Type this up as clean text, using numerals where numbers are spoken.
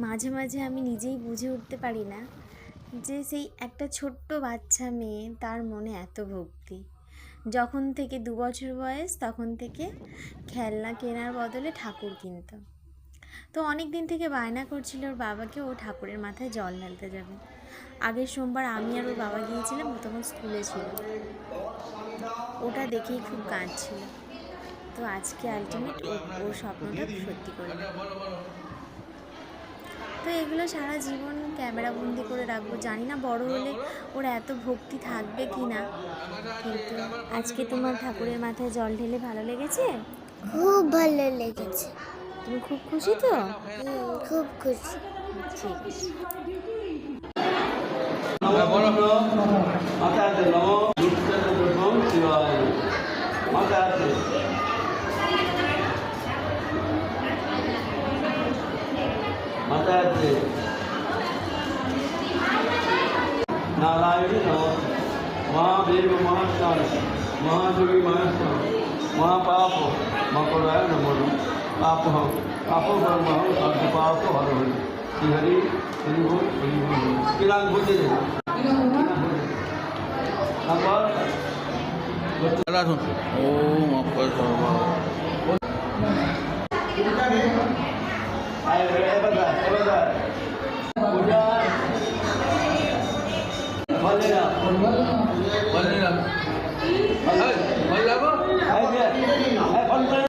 মাঝে মাঝে আমি নিজেই বুঝে উঠতে পারি না যে সেই একটা ছোট্ট বাচ্চা মেয়ে, তার মনে এত ভক্তি। যখন থেকে 2 বছর বয়স তখন থেকে খেলনা কেনার বদলে ঠাকুর কিনত। তো অনেক দিন থেকে বায়না করছিল ওর বাবাকে ও ঠাকুরের মাথায় জল ঢালতে যাবে। আগের সোমবার আমি আর ওর বাবা গিয়েছিলাম, ও তখন স্কুলে ছিল। ওটা দেখেই খুব কাঁদছিল। তো আজকে আলটিমেট ওর স্বপ্নটা সত্যি করলো। তো এগুলো সারা জীবন ক্যামেরা বন্দি করে রাখবো। জানি না বড় হলে ওর এত ভক্তি থাকবে কি না, কিন্তু আজকে তোমার ঠাকুরের মাথায় জল ঢেলে ভালো লেগেছে? খুব ভালো লেগেছে। তুমি খুব খুশি তো? খুব খুশি। ঠিক আছে। नारायणी नमः महादेव महास्थान महादेवी महास्थान महापाप मकराय नमो पाप पापो कर्म अर्ध पाप हर हरि श्री हरि हरि बोल किरान बोलते ओम अपर Valera. Valera.